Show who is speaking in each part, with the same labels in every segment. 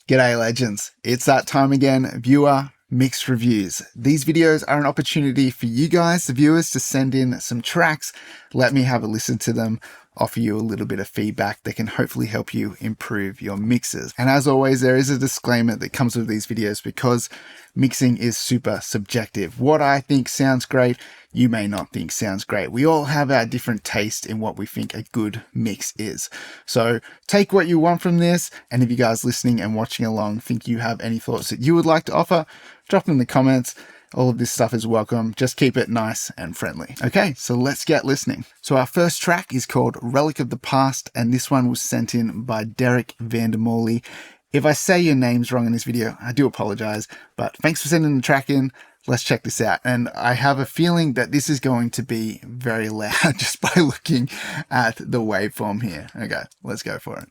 Speaker 1: G'day legends, it's that time again, viewer mixed reviews. These videos are an opportunity for you guys, the viewers, to send in some tracks, let me have a listen to them, offer you a little bit of feedback that can hopefully help you improve your mixes. And as always, there is a disclaimer that comes with these videos because mixing is super subjective. What I think sounds great, you may not think sounds great. We all have our different taste in what we think a good mix is. So take what you want from this, and if you guys listening and watching along think you have any thoughts that you would like to offer, drop them in the comments. All of this stuff is welcome. Just keep it nice and friendly. Okay, so let's get listening. So our first track is called Relic of the Past, and this one was sent in by Derek Vandermorley. If I say your names wrong in this video, I do apologize, but thanks for sending the track in. Let's check this out. And I have a feeling that this is going to be very loud just by looking at the waveform here. Okay, let's go for it.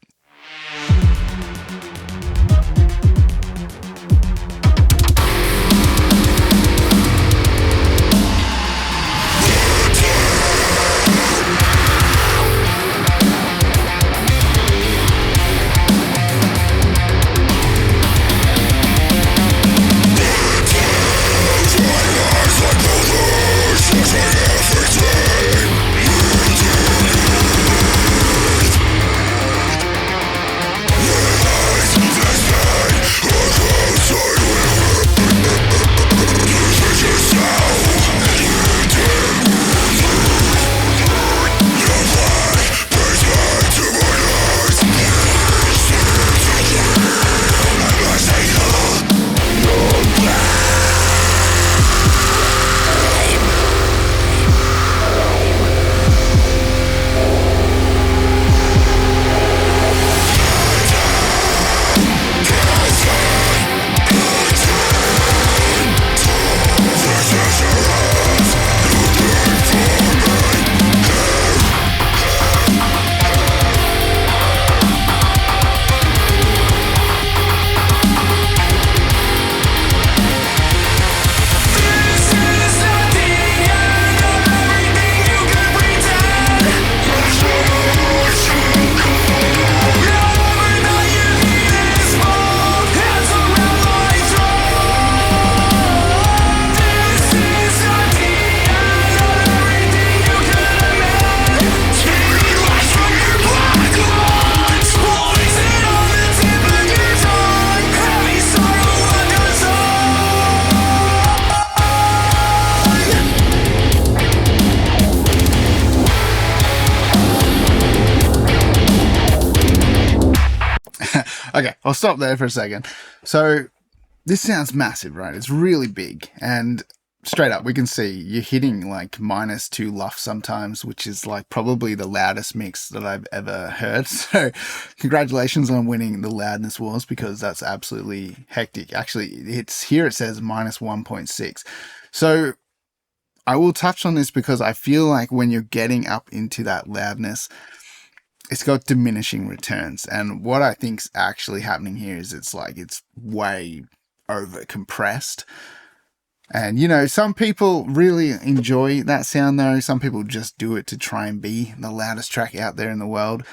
Speaker 1: Okay, I'll stop there for a second. So this sounds massive, right? It's really big, and straight up we can see you're hitting like -2 luff sometimes, which is like probably the loudest mix that I've ever heard. So congratulations on winning the loudness wars, because that's absolutely hectic. Actually, it's here, it says -1.6. So I will touch on this because I feel like when you're getting up into that loudness, it's got diminishing returns. And what I think's actually happening here is it's way over compressed. And, you know, some people really enjoy that sound though. Some people just do it to try and be the loudest track out there in the world.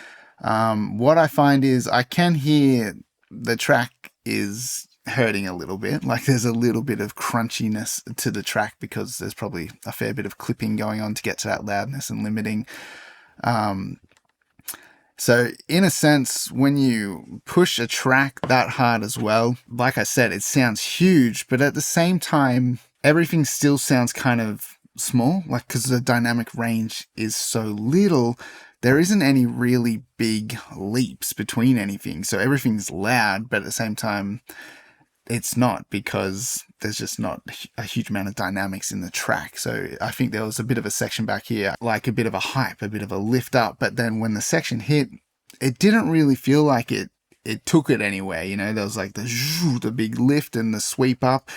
Speaker 1: What I find is I can hear the track is hurting a little bit. Like there's a little bit of crunchiness to the track because there's probably a fair bit of clipping going on to get to that loudness and limiting. So in a sense, when you push a track that hard as well, like I said, it sounds huge, but at the same time, everything still sounds kind of small, like because the dynamic range is so little, there isn't any really big leaps between anything. So everything's loud, but at the same time, it's not, because there's just not a huge amount of dynamics in the track. So I think there was a bit of a section back here, like a bit of a hype, a bit of a lift up. But then when the section hit, it didn't really feel like it took it anywhere. You know, there was like the big lift and the sweep up,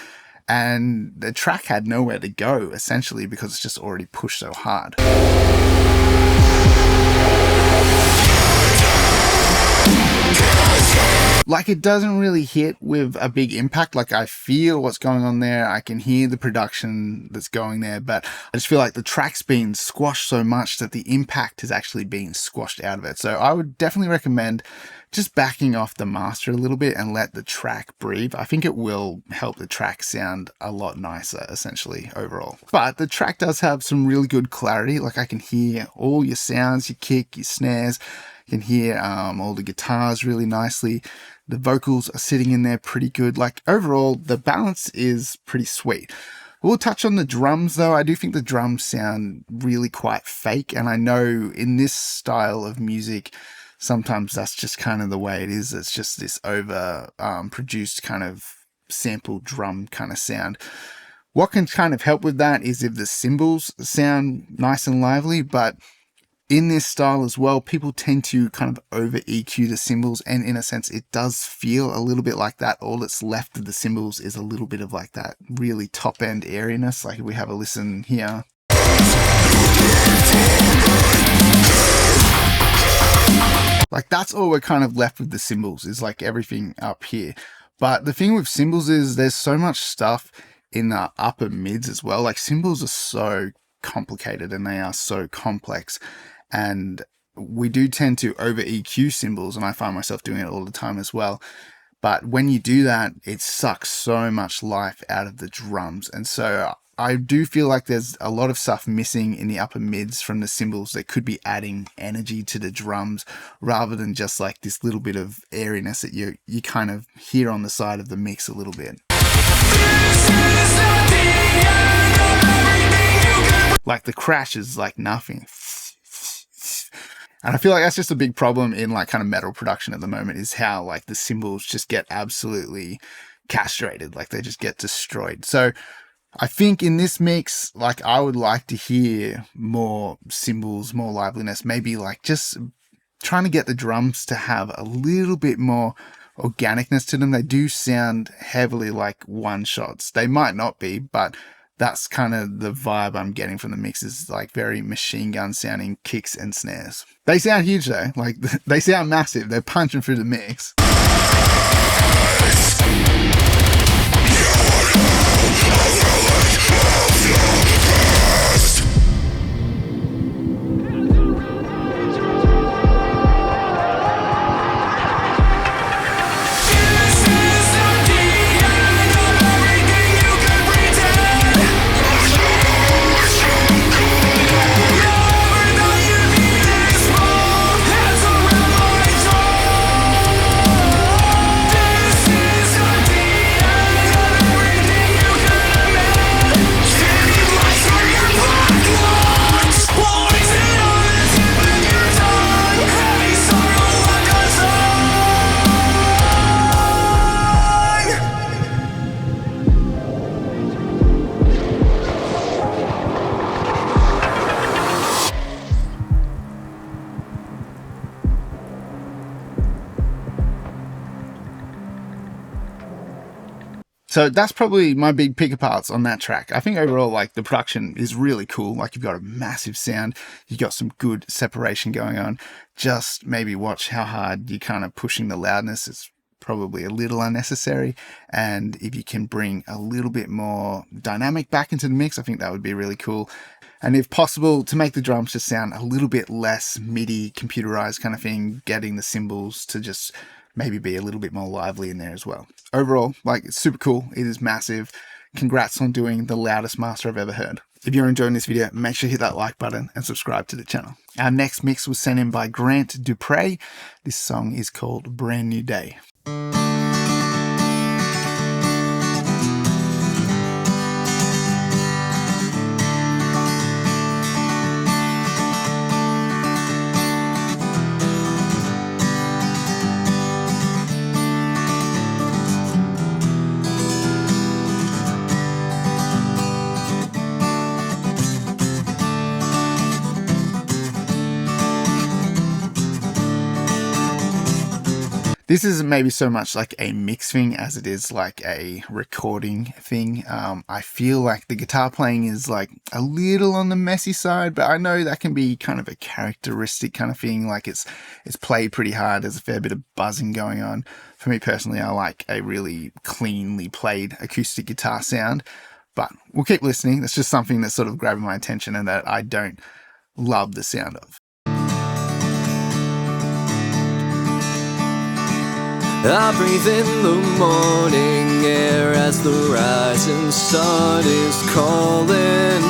Speaker 1: and the track had nowhere to go essentially because it's just already pushed so hard. Like, it doesn't really hit with a big impact. Like, I feel what's going on there. I can hear the production that's going there, but I just feel like the track's been squashed so much that the impact has actually been squashed out of it. So I would definitely recommend just backing off the master a little bit and let the track breathe. I think it will help the track sound a lot nicer, essentially, overall. But the track does have some really good clarity. Like, I can hear all your sounds, your kick, your snares. You can hear all the guitars really nicely. The vocals are sitting in there pretty good. Like, overall, the balance is pretty sweet. We'll touch on the drums, though. I do think the drums sound really quite fake, and I know in this style of music, sometimes that's just kind of the way it is. It's just this over produced kind of sampled drum kind of sound. What can kind of help with that is if the cymbals sound nice and lively, but in this style as well, people tend to kind of over EQ the cymbals, and in a sense, it does feel a little bit like that. All that's left of the cymbals is a little bit of like that really top end airiness. Like, if we have a listen here. Like, that's all we're kind of left with the cymbals, is like everything up here. But the thing with cymbals is there's so much stuff in the upper mids as well. Like, cymbals are so complicated and they are so complex, and we do tend to over EQ cymbals, and I find myself doing it all the time as well. But when you do that, it sucks so much life out of the drums, and so I do feel like there's a lot of stuff missing in the upper mids from the cymbals that could be adding energy to the drums, rather than just like this little bit of airiness that you kind of hear on the side of the mix a little bit. Like, the crash is like nothing. And I feel like that's just a big problem in like kind of metal production at the moment, is how like the cymbals just get absolutely castrated. Like, they just get destroyed. So I think in this mix, like, I would like to hear more cymbals, more liveliness, maybe like just trying to get the drums to have a little bit more organicness to them. They do sound heavily like one shots. They might not be, but that's kind of the vibe I'm getting from the mix, is like very machine gun sounding kicks and snares. They sound huge though. Like, they sound massive. They're punching through the mix. So that's probably my big pick aparts on that track. I think overall, like, the production is really cool. Like, you've got a massive sound. You've got some good separation going on. Just maybe watch how hard you're kind of pushing the loudness. It's probably a little unnecessary. And if you can bring a little bit more dynamic back into the mix, I think that would be really cool. And if possible, to make the drums just sound a little bit less MIDI computerized kind of thing, getting the cymbals to just maybe be a little bit more lively in there as well. Overall, like, it's super cool. It is massive. Congrats on doing the loudest master I've ever heard. If you're enjoying this video, make sure you hit that like button and subscribe to the channel. Our next mix was sent in by Grant Dupre. This song is called Brand New Day. This isn't maybe so much like a mix thing as it is like a recording thing. I feel like the guitar playing is like a little on the messy side, but I know that can be kind of a characteristic kind of thing. Like it's played pretty hard. There's a fair bit of buzzing going on. For me personally, I like a really cleanly played acoustic guitar sound, but we'll keep listening. That's just something that's sort of grabbing my attention and that I don't love the sound of.
Speaker 2: I breathe in the morning air as the rising sun is calling.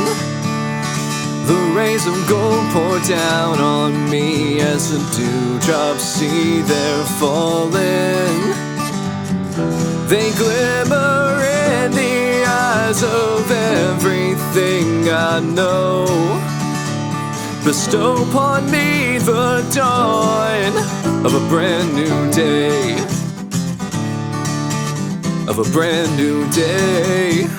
Speaker 2: The rays of gold pour down on me as the dewdrops see they're falling. They glimmer in the eyes of everything I know. Bestow upon me the dawn of a brand new day. Of a brand new day.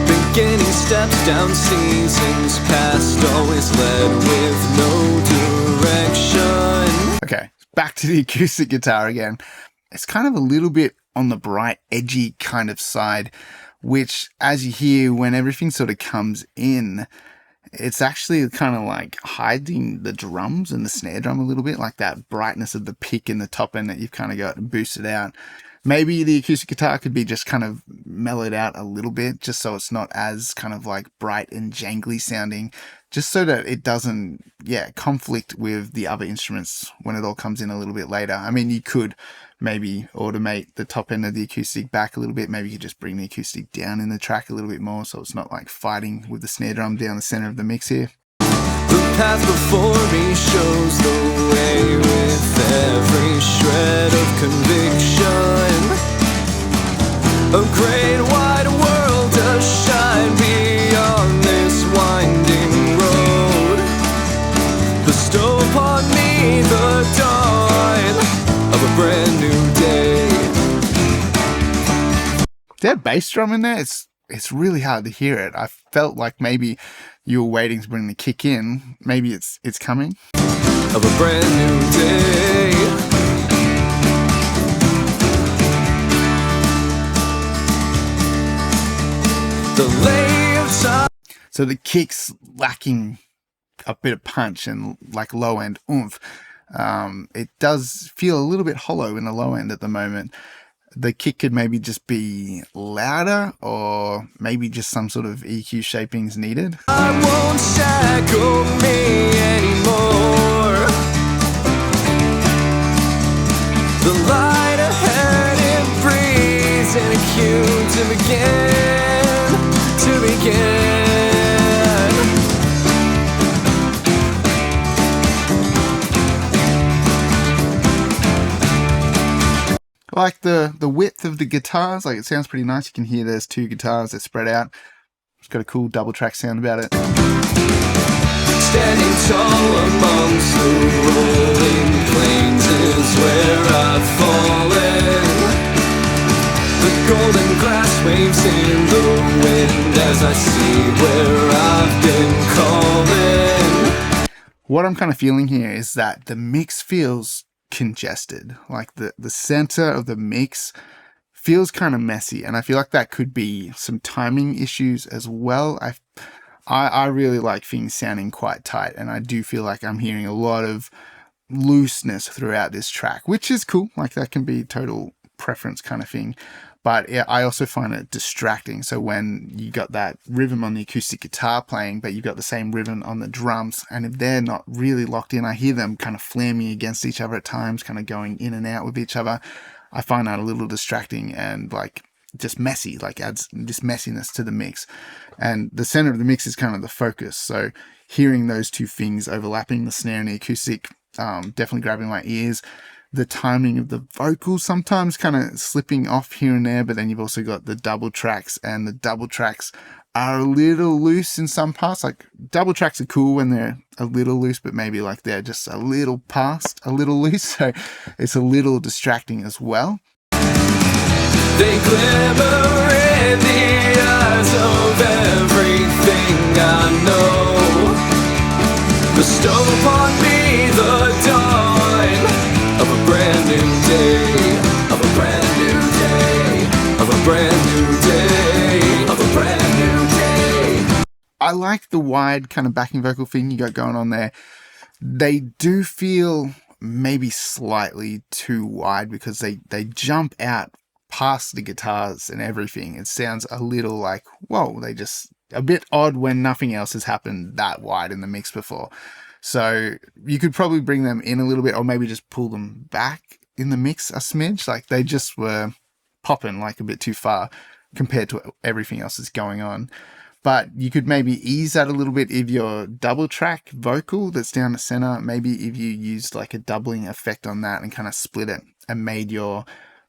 Speaker 2: Beginning steps down seasons past, always led with no direction.
Speaker 1: Okay, back to the acoustic guitar again. It's kind of a little bit on the bright, edgy kind of side, which, as you hear, when everything sort of comes in, it's actually kind of like hiding the drums and the snare drum a little bit, like that brightness of the pick in the top end that you've kind of got boosted out. Maybe the acoustic guitar could be just kind of mellowed out a little bit, just so it's not as kind of like bright and jangly sounding, just so that it doesn't, conflict with the other instruments when it all comes in a little bit later. I mean, you could maybe automate the top end of the acoustic back a little bit. Maybe you could just bring the acoustic down in the track a little bit more so it's not like fighting with the snare drum down the center of the mix here.
Speaker 2: The path before me shows the way with every shred of conviction. A great wide world to shine beyond this winding road. Bestow upon me the dawn of a brand new day.
Speaker 1: That bass drum in there, it's really hard to hear it. I felt like maybe you were waiting to bring the kick in. Maybe it's coming.
Speaker 2: Of a brand new day. The lay of time.
Speaker 1: So the kick's lacking a bit of punch and like low end oomph. It does feel a little bit hollow in the low end at the moment. The kick could maybe just be louder, or maybe just some sort of EQ shaping's needed.
Speaker 2: I won't shackle me anymore. The light ahead, it breathes in a cue to begin.
Speaker 1: Like the width of the guitars, like it sounds pretty nice. You can hear there's two guitars that spread out. It's got a cool double track sound about it.
Speaker 2: Standing tall amongst the rolling plains is where I've fallen. The golden glass waves in the wind as I see where I've been calling.
Speaker 1: What I'm kind of feeling here is that the mix feels congested. Like the center of the mix feels kind of messy, and I feel like that could be some timing issues as well. I really like things sounding quite tight, and I do feel like I'm hearing a lot of looseness throughout this track, which is cool. Like that can be total preference kind of thing. But yeah, I also find it distracting. So when you got that rhythm on the acoustic guitar playing, but you've got the same rhythm on the drums, and if they're not really locked in, I hear them kind of flamming against each other at times, kind of going in and out with each other. I find that a little distracting and like just messy, like adds just messiness to the mix. And the center of the mix is kind of the focus. So hearing those two things overlapping, the snare and the acoustic, definitely grabbing my ears. The timing of the vocals sometimes kind of slipping off here and there, but then you've also got the double tracks, and the double tracks are a little loose in some parts. Like double tracks are cool when they're a little loose, but maybe like they're just a little past a little loose, so it's a little distracting as well.
Speaker 2: They glimmer in the eyes of everything I know. Bestow upon me the dawn of a brand new day, of a brand new day, of a brand new day, of a brand new day.
Speaker 1: I like the wide kind of backing vocal thing you got going on there. They do feel maybe slightly too wide because they jump out past the guitars and everything. It sounds a little like, whoa, they just a bit odd when nothing else has happened that wide in the mix before. So you could probably bring them in a little bit, or maybe just pull them back in the mix a smidge. Like they just were popping like a bit too far compared to everything else that's going on. But you could maybe ease that a little bit if your double track vocal that's down the center, maybe if you used like a doubling effect on that and kind of split it and made your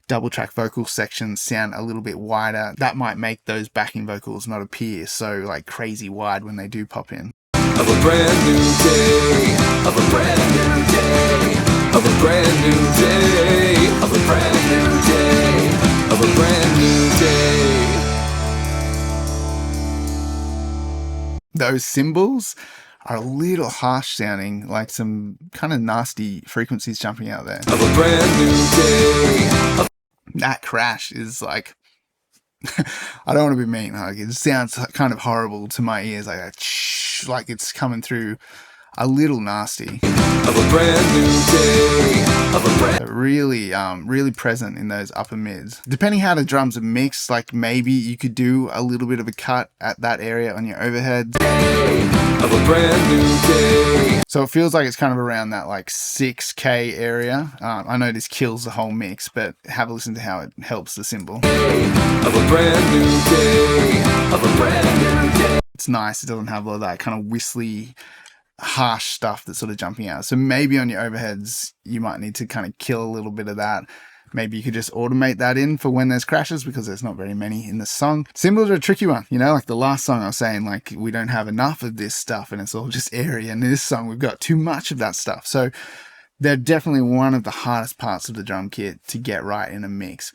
Speaker 1: double track vocal section sound a little bit wider, that might make those backing vocals not appear so like crazy wide when they do pop in.
Speaker 2: Of a brand new day, of a brand new day, of a brand new day, of a brand new day, of a brand new day.
Speaker 1: Those cymbals are a little harsh sounding, like some kind of nasty frequencies jumping out there.
Speaker 2: Of a brand new day.
Speaker 1: That crash is like, I don't want to be mean, like it sounds kind of horrible to my ears, like it's coming through a little nasty.
Speaker 2: Of a brand new day. Of a brand
Speaker 1: really present in those upper mids. Depending how the drums are mixed, like maybe you could do a little bit of a cut at that area on your overheads.
Speaker 2: Of a brand new day.
Speaker 1: So it feels like it's kind of around that like 6K area. I know this kills the whole mix, but have a listen to how it helps the cymbal.
Speaker 2: Of a brand new day. Of a brand new day.
Speaker 1: It's nice. It doesn't have all of that kind of whistly, harsh stuff that's sort of jumping out. So maybe on your overheads, you might need to kind of kill a little bit of that. Maybe you could just automate that in for when there's crashes, because there's not very many in the song. Cymbals are a tricky one, you know, like the last song I was saying, like we don't have enough of this stuff and it's all just airy. And in this song, we've got too much of that stuff. So they're definitely one of the hardest parts of the drum kit to get right in a mix.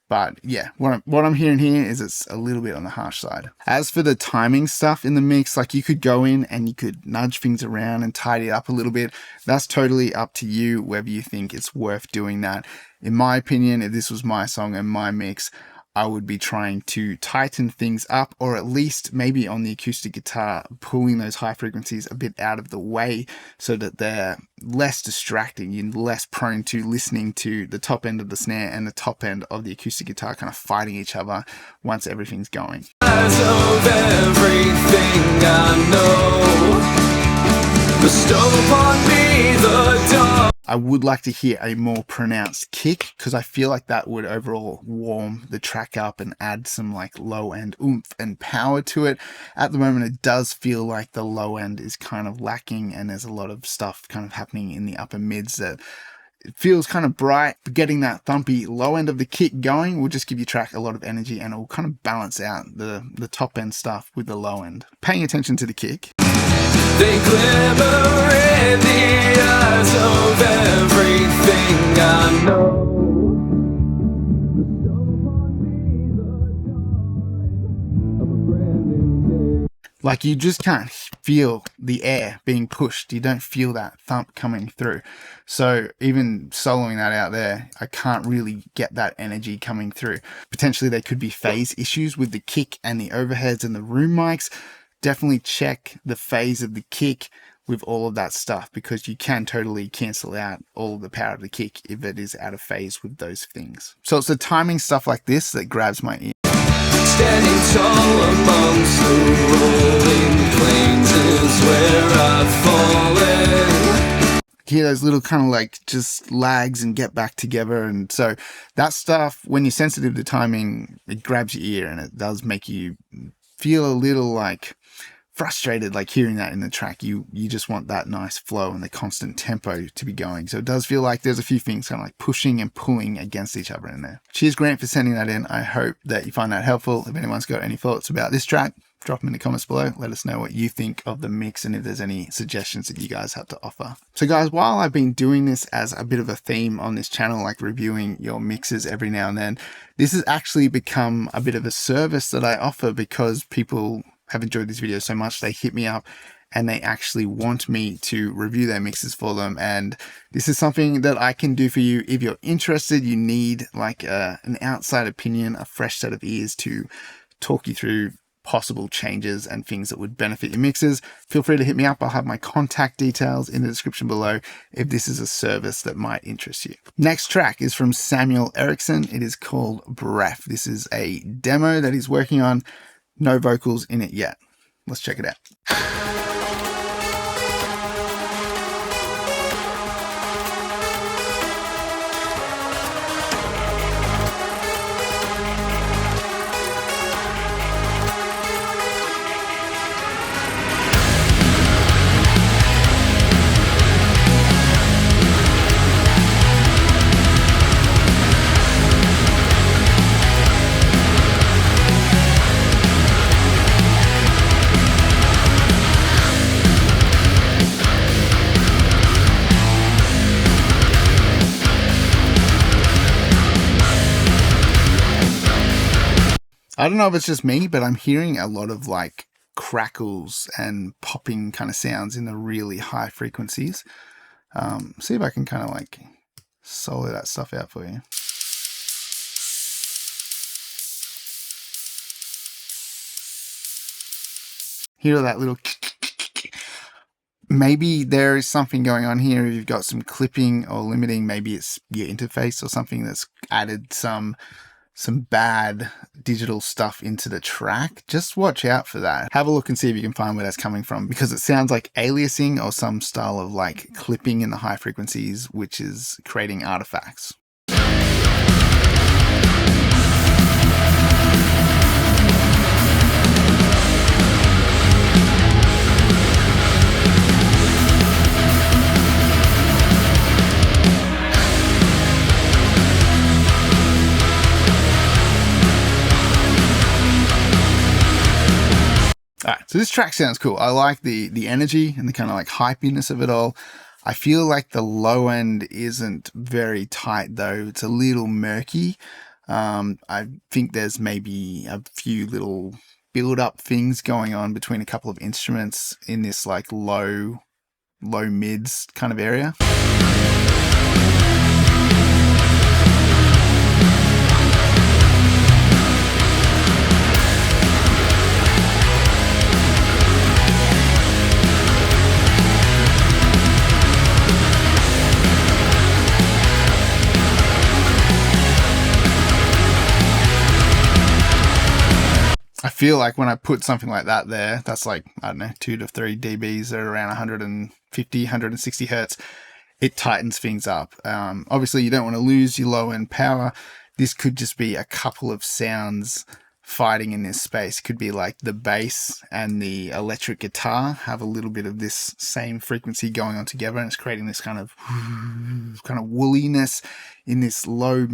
Speaker 1: But yeah, what I'm hearing here is it's a little bit on the harsh side. As for the timing stuff in the mix, like you could go in and you could nudge things around and tidy it up a little bit. That's totally up to you, whether you think it's worth doing that. In my opinion, if this was my song and my mix, I would be trying to tighten things up, or at least maybe on the acoustic guitar, pulling those high frequencies a bit out of the way so that they're less distracting. You're less prone to listening to the top end of the snare and the top end of the acoustic guitar kind of fighting each other once everything's going.
Speaker 2: Eyes of everything I know. Bestow upon me the dawn.
Speaker 1: I would like to hear a more pronounced kick, because I feel like that would overall warm the track up and add some like low end oomph and power to it. At the moment, it does feel like the low end is kind of lacking, and there's a lot of stuff kind of happening in the upper mids that it feels kind of bright. But getting that thumpy low end of the kick going will just give your track a lot of energy, and it will kind of balance out the top end stuff with the low end. Paying attention to the kick.
Speaker 2: They glimmer in the eyes of everything I know.
Speaker 1: Like you just can't feel the air being pushed. You don't feel that thump coming through. So even soloing that out there, I can't really get that energy coming through. Potentially there could be phase issues with the kick and the overheads and the room mics. Definitely check the phase of the kick with all of that stuff, because you can totally cancel out all of the power of the kick if it is out of phase with those things. So it's the timing stuff like this that grabs my ear.
Speaker 2: Standing tall amongst the rolling plains is where I've fallen.
Speaker 1: Hear those little kind of like just lags and get back together. And so that stuff, when you're sensitive to timing, it grabs your ear and it does make you feel a little like frustrated, like hearing that in the track. You just want that nice flow and the constant tempo to be going. So it does feel like there's a few things kind of like pushing and pulling against each other in there. Cheers, Grant, for sending that in. I hope that you find that helpful. If anyone's got any thoughts about this track, drop them in the comments below. Let us know what you think of the mix and if there's any suggestions that you guys have to offer. So guys, while I've been doing this as a bit of a theme on this channel, like reviewing your mixes every now and then, this has actually become a bit of a service that I offer because people have enjoyed these videos so much. They hit me up and they actually want me to review their mixes for them. And this is something that I can do for you. If you're interested, you need like an outside opinion, a fresh set of ears to talk you through possible changes and things that would benefit your mixes, feel free to hit me up. I'll have my contact details in the description below if this is a service that might interest you. Next track is from Samuel Erickson. It is called Breath. This is a demo that he's working on. No vocals in it yet. Let's check it out. I don't know if it's just me, but I'm hearing a lot of like crackles and popping kind of sounds in the really high frequencies. See if I can kind of like solo that stuff out for you. Hear that little... Maybe there is something going on here. If you've got some clipping or limiting, maybe it's your interface or something that's added some bad digital stuff into the track. Just watch out for that. Have a look and see if you can find where that's coming from, because it sounds like aliasing or some style of like clipping in the high frequencies, which is creating artifacts. All right, so this track sounds cool. I like the energy and the kind of like hypiness of it all. I feel like the low end isn't very tight though. It's a little murky. I think there's maybe a few little build up things going on between a couple of instruments in this like low mids kind of area. I feel like when I put something like that there, that's like, I don't know, 2 to 3 dBs at around 150, 160 hertz. It tightens things up. Obviously, you don't want to lose your low end power. This could just be a couple of sounds fighting in this space. Could be like the bass and the electric guitar have a little bit of this same frequency going on together, and it's creating this kind of woolliness in this low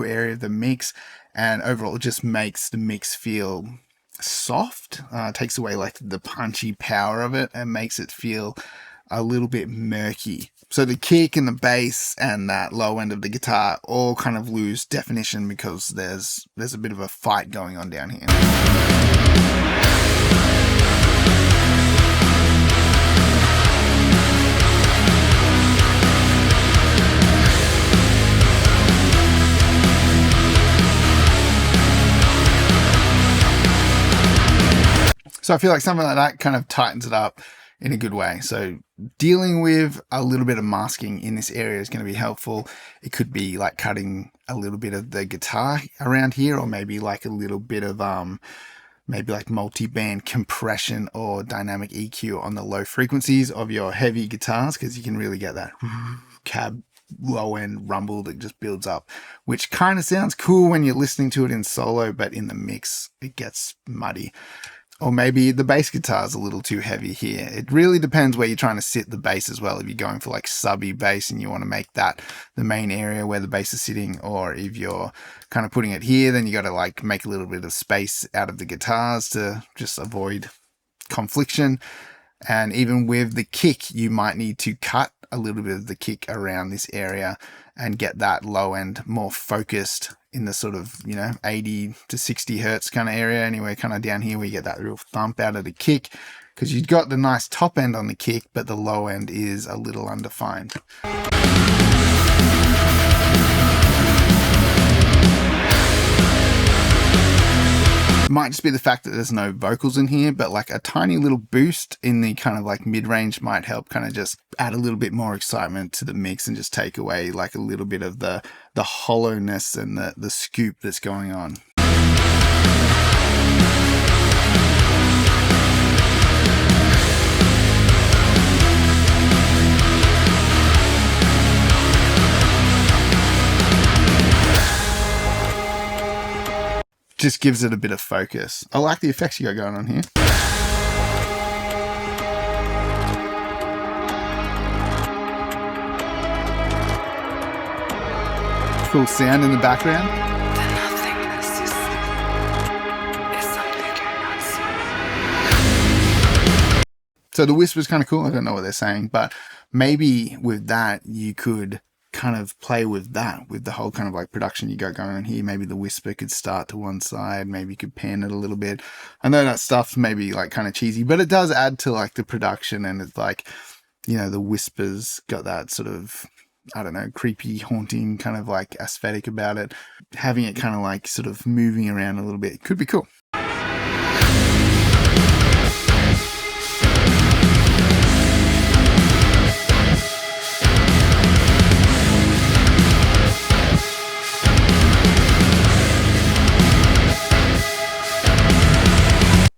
Speaker 1: area of the mix. And overall, it just makes the mix feel soft, takes away like the punchy power of it and makes it feel a little bit murky. So the kick and the bass and that low end of the guitar all kind of lose definition because there's a bit of a fight going on down here. So I feel like something like that kind of tightens it up in a good way. So dealing with a little bit of masking in this area is going to be helpful. It could be like cutting a little bit of the guitar around here, or maybe like a little bit of maybe like multi-band compression or dynamic EQ on the low frequencies of your heavy guitars, because you can really get that cab low end rumble that just builds up, which kind of sounds cool when you're listening to it in solo, but in the mix it gets muddy. Or maybe the bass guitar is a little too heavy here. It really depends where you're trying to sit the bass as well. If you're going for like subby bass and you want to make that the main area where the bass is sitting, or if you're kind of putting it here, then you got to like make a little bit of space out of the guitars to just avoid confliction. And even with the kick, you might need to cut a little bit of the kick around this area and get that low end more focused in the sort of, 80 to 60 hertz kind of area. Anyway, kind of down here where you get that real thump out of the kick, because you've got the nice top end on the kick, but the low end is a little undefined. It might just be the fact that there's no vocals in here, but like a tiny little boost in the kind of like mid-range might help kind of just add a little bit more excitement to the mix and just take away like a little bit of the hollowness and the scoop that's going on. Just gives it a bit of focus. I like the effects you got going on here. Cool sound in the background.
Speaker 2: The nothingness you see is something you're not seeing.
Speaker 1: So the whisper's kind of cool. I don't know what they're saying, but maybe with that you could kind of play with that, with the whole kind of like production you got going on here. Maybe the whisper could start to one side, maybe you could pan it a little bit. I know that stuff's maybe like kind of cheesy, but it does add to like the production, and it's like, the whispers got that sort of, I don't know, creepy, haunting kind of like aesthetic about it. Having it kind of like sort of moving around a little bit could be cool.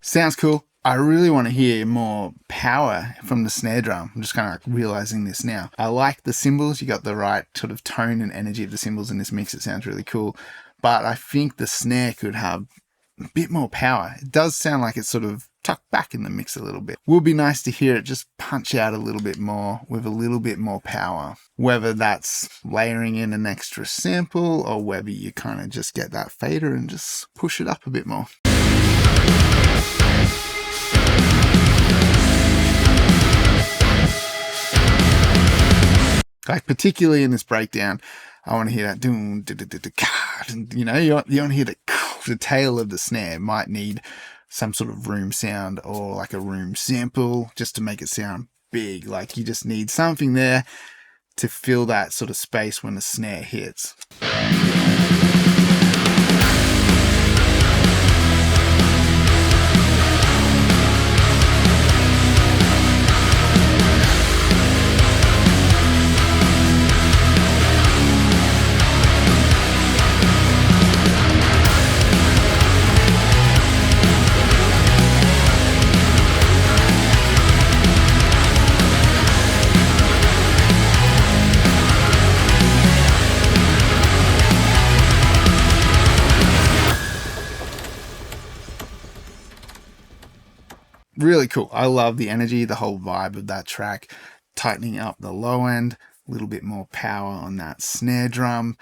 Speaker 1: Sounds cool. I really want to hear more power from the snare drum. I'm just kind of like realizing this now. I like the cymbals. You got the right sort of tone and energy of the cymbals in this mix. It sounds really cool. But I think the snare could have a bit more power. It does sound like it's sort of tucked back in the mix a little bit. Would be nice to hear it just punch out a little bit more with a little bit more power. Whether that's layering in an extra sample or whether you kind of just get that fader and just push it up a bit more. Like particularly in this breakdown, I want to hear that doom, you want to hear the tail of the snare. Might need some sort of room sound or like a room sample just to make it sound big. Like you just need something there to fill that sort of space when the snare hits. Really cool. I love the energy, the whole vibe of that track. Tightening up the low end, a little bit more power on that snare drum.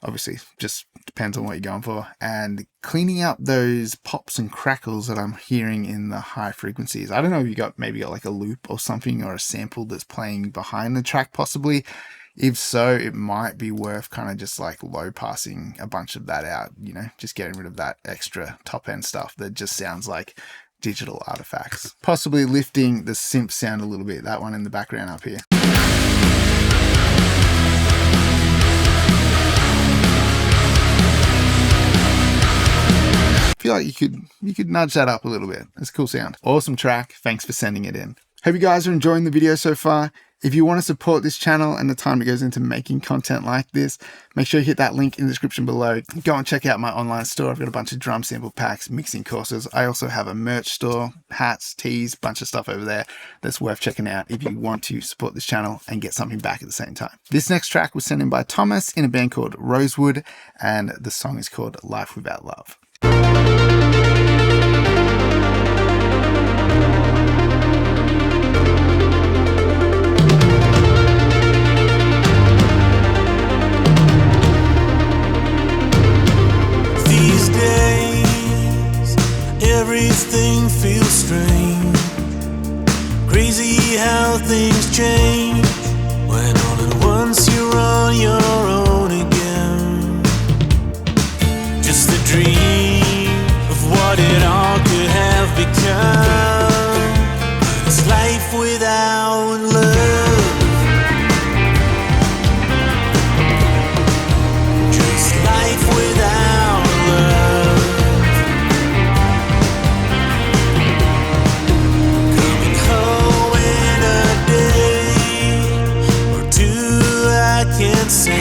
Speaker 1: Obviously, just depends on what you're going for. And cleaning up those pops and crackles that I'm hearing in the high frequencies. I don't know if you maybe got like a loop or something or a sample that's playing behind the track possibly. If so, it might be worth kind of just like low passing a bunch of that out, just getting rid of that extra top end stuff that just sounds like digital artifacts. Possibly lifting the synth sound a little bit, that one in the background up here. I feel like you could nudge that up a little bit. It's a cool sound. Awesome track. Thanks for sending it in. Hope you guys are enjoying the video so far. If you want to support this channel and the time it goes into making content like this, make sure you hit that link in the description below. Go and check out my online store. I've got a bunch of drum sample packs, mixing courses. I also have a merch store, hats, tees, bunch of stuff over there that's worth checking out if you want to support this channel and get something back at the same time. This next track was sent in by Thomas in a band called Rosewood, and the song is called Life Without Love.
Speaker 2: Crazy how things change when all at once you're on your own again. Just a dream of what it all could have become. But it's life without love. Just life without love. Coming home in a day or two, I can't say.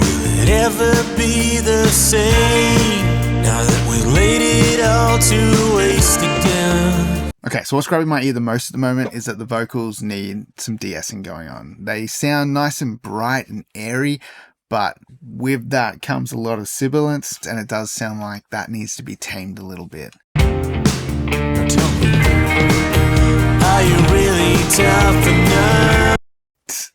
Speaker 2: Will it ever be the same now that we laid it all to waste again?
Speaker 1: Okay, so what's grabbing my ear the most at the moment is that the vocals need some de-essing going on. They sound nice and bright and airy, but with that comes a lot of sibilance, and it does sound like that needs to be tamed a little bit.
Speaker 2: Tell me, are you really tough enough?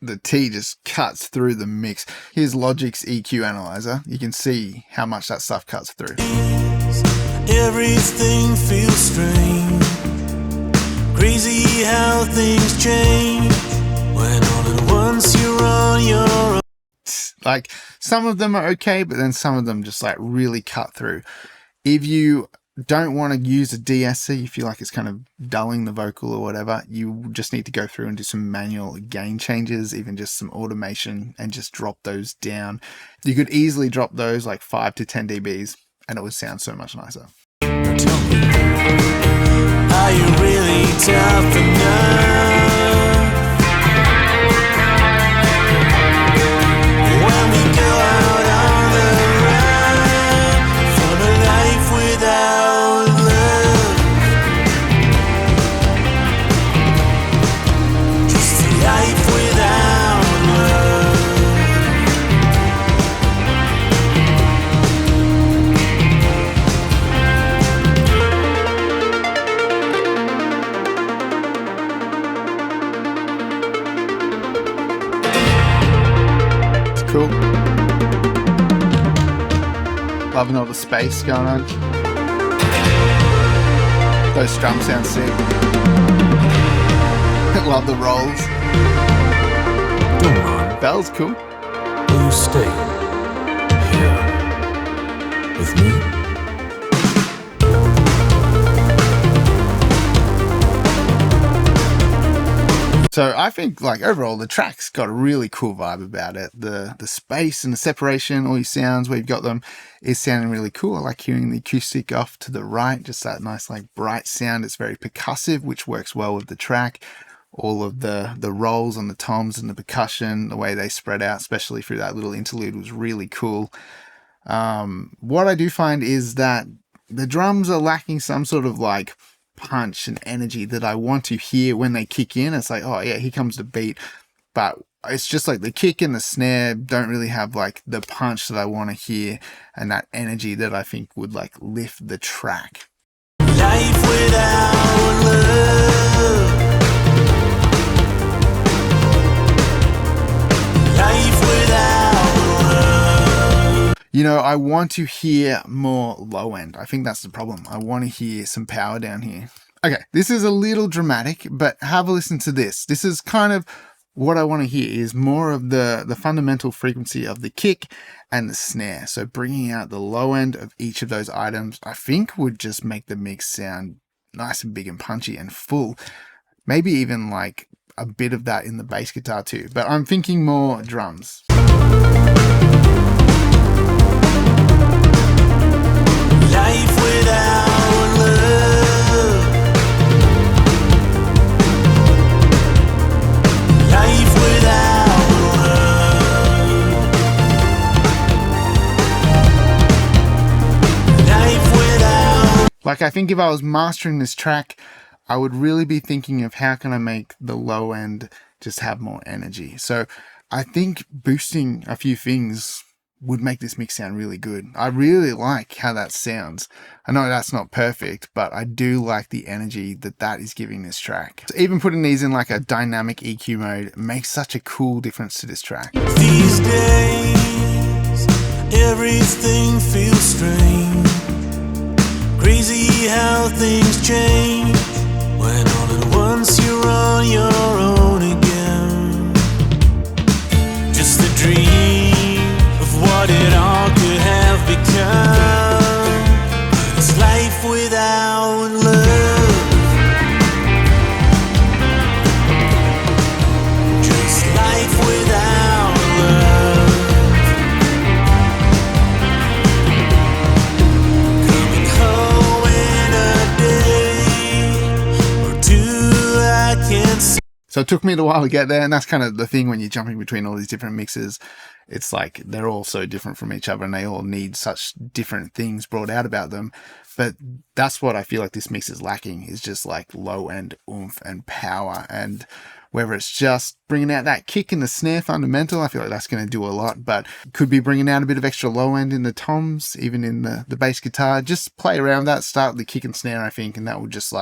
Speaker 1: The T just cuts through the mix. Here's Logic's EQ analyzer. You can see how much that stuff cuts through.
Speaker 2: Everything feels strange. Crazy how things change when all at once you're on your own.
Speaker 1: Like, some of them are okay, but then some of them just like really cut through. If you don't want to use a de-esser, you feel like it's kind of dulling the vocal or whatever, you just need to go through and do some manual gain changes, even just some automation, and just drop those down. You could easily drop those like 5 to 10 dBs and it would sound so much nicer.
Speaker 2: Tell me, are you really tough enough? When we go out on the run for a life without love, just a life without love.
Speaker 1: Cool. Loving all the space going on. Those drums sound sick. Love the rolls.
Speaker 2: Don't run.
Speaker 1: Bell's cool.
Speaker 2: Will you stay here with me?
Speaker 1: So I think like overall the track's got a really cool vibe about it. The space and the separation, all your sounds where you've got them is sounding really cool. I like hearing the acoustic off to the right, just that nice like bright sound. It's very percussive, which works well with the track. All of the rolls on the toms and the percussion, the way they spread out, especially through that little interlude, was really cool. What I do find is that the drums are lacking some sort of like punch and energy that I want to hear when they kick in. It's like, oh yeah, here comes the beat, but it's just like the kick and the snare don't really have like the punch that I want to hear and that energy that I think would like lift the track.
Speaker 2: Life without love. Life without love.
Speaker 1: You know, I want to hear more low end. I think that's the problem. I want to hear some power down here. Okay, this is a little dramatic, but have a listen to this. This is kind of what I want to hear, is more of the fundamental frequency of the kick and the snare. So bringing out the low end of each of those items, I think would just make the mix sound nice and big and punchy and full. Maybe even like a bit of that in the bass guitar too, but I'm thinking more drums.
Speaker 2: Life without love. Life without love. Life without.
Speaker 1: Like, I think if I was mastering this track, I would really be thinking of how can I make the low end just have more energy. So I think boosting a few things would make this mix sound really good. I really like how that sounds. I know that's not perfect, but I do like the energy that is giving this track. So even putting these in like a dynamic EQ mode makes such a cool difference to this track.
Speaker 2: These days, everything feels strange. Crazy how things change when all at once you're
Speaker 3: on your own again. Just a dream of what it all could have become. It's life without love. Just life without love. Coming home in a day or two, I can see.
Speaker 1: So it took me a while to get there, and that's kind of the thing when you're jumping between all these different mixes. It's like they're all so different from each other and they all need such different things brought out about them. But that's what I feel like this mix is lacking, is just like low end oomph and power. And whether it's just bringing out that kick in the snare fundamental, I feel like that's going to do a lot, but could be bringing out a bit of extra low end in the toms, even in the bass guitar. Just play around with that, start with the kick and snare, I think, and that will just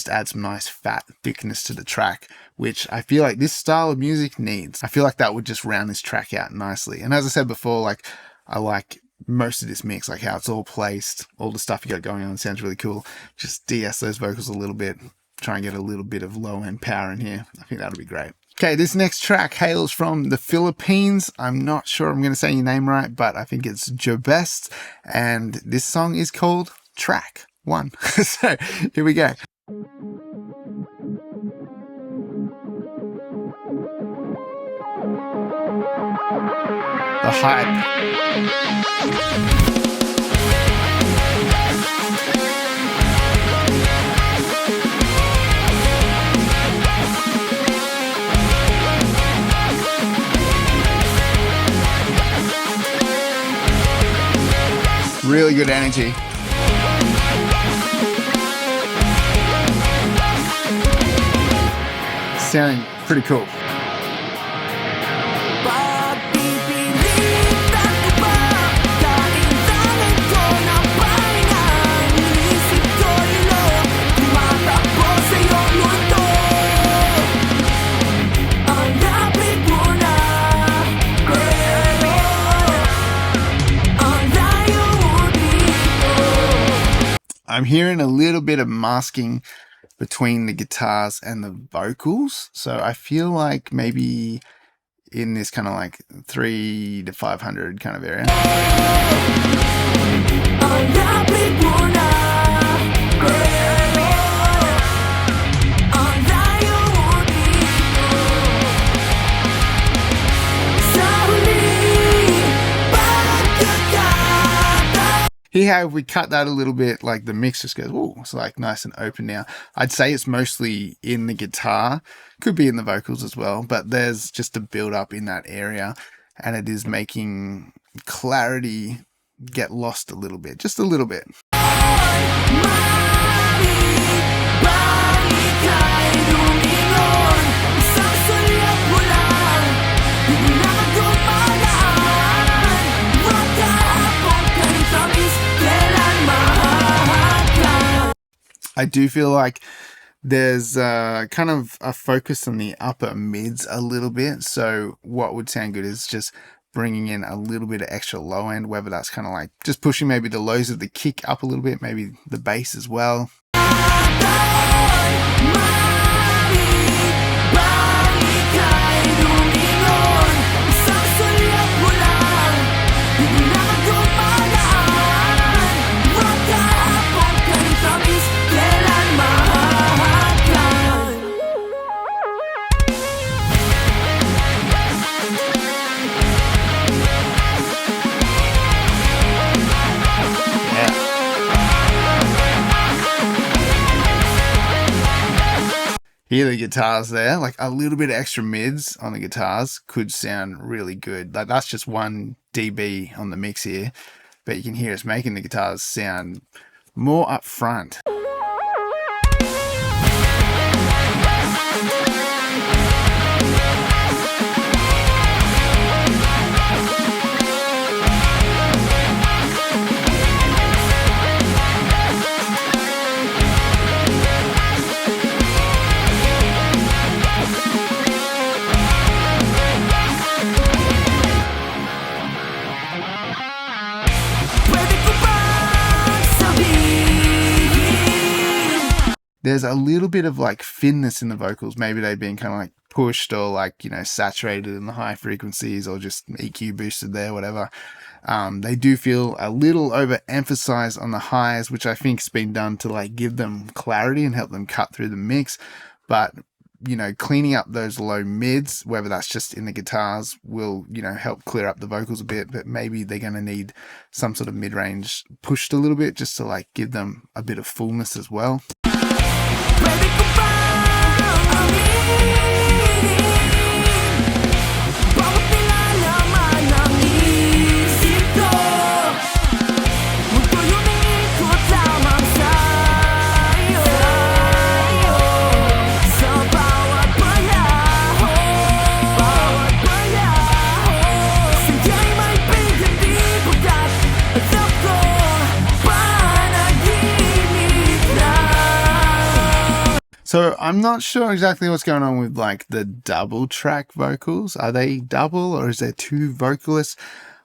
Speaker 1: add some nice fat thickness to the track, which I feel like this style of music needs. I feel like that would just round this track out nicely. And as I said before, like I like most of this mix, like how it's all placed, all the stuff you got going on sounds really cool. Just de-ess those vocals a little bit, try and get a little bit of low end power in here. I think that'll be great. Okay, this next track hails from the Philippines. I'm not sure I'm going to say your name right, but I think it's Jobest, and this song is called Track 1. So here we go. The hype. Really good energy. Sounding pretty cool. I'm hearing a little bit of masking between the guitars and the vocals. So I feel like maybe in this kind of like 300 to 500 kind of area. Here, how if we cut that a little bit, like the mix just goes, oh, it's like nice and open now. I'd say it's mostly in the guitar, could be in the vocals as well, but there's just a build up in that area, and it is making clarity get lost a little bit, just a little bit. I do feel like there's kind of a focus on the upper mids a little bit. So what would sound good is just bringing in a little bit of extra low end, whether that's kind of like just pushing maybe the lows of the kick up a little bit, maybe the bass as well. Hear the guitars there, like a little bit of extra mids on the guitars could sound really good. Like that's just 1 dB on the mix here, but you can hear it's making the guitars sound more up front. there's a little bit of like thinness in the vocals. Maybe they've been kind of like pushed or like, you know, saturated in the high frequencies or just EQ boosted there, whatever. They do feel a little overemphasized on the highs, which I think's been done to like give them clarity and help them cut through the mix. But, you know, cleaning up those low mids, whether that's just in the guitars, will, you know, help clear up the vocals a bit. But maybe they're going to need some sort of mid-range pushed a little bit just to like give them a bit of fullness as well. So I'm not sure exactly what's going on with like the double track vocals. Are they double or is there two vocalists?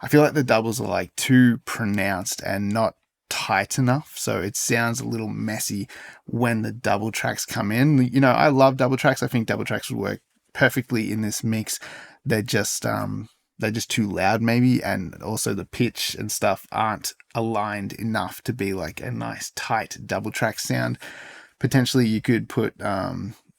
Speaker 1: I feel like the doubles are like too pronounced and not tight enough. So it sounds a little messy when the double tracks come in. You know, I love double tracks. I think double tracks would work perfectly in this mix. They're just too loud maybe. And also the pitch and stuff aren't aligned enough to be like a nice tight double track sound. Potentially you could put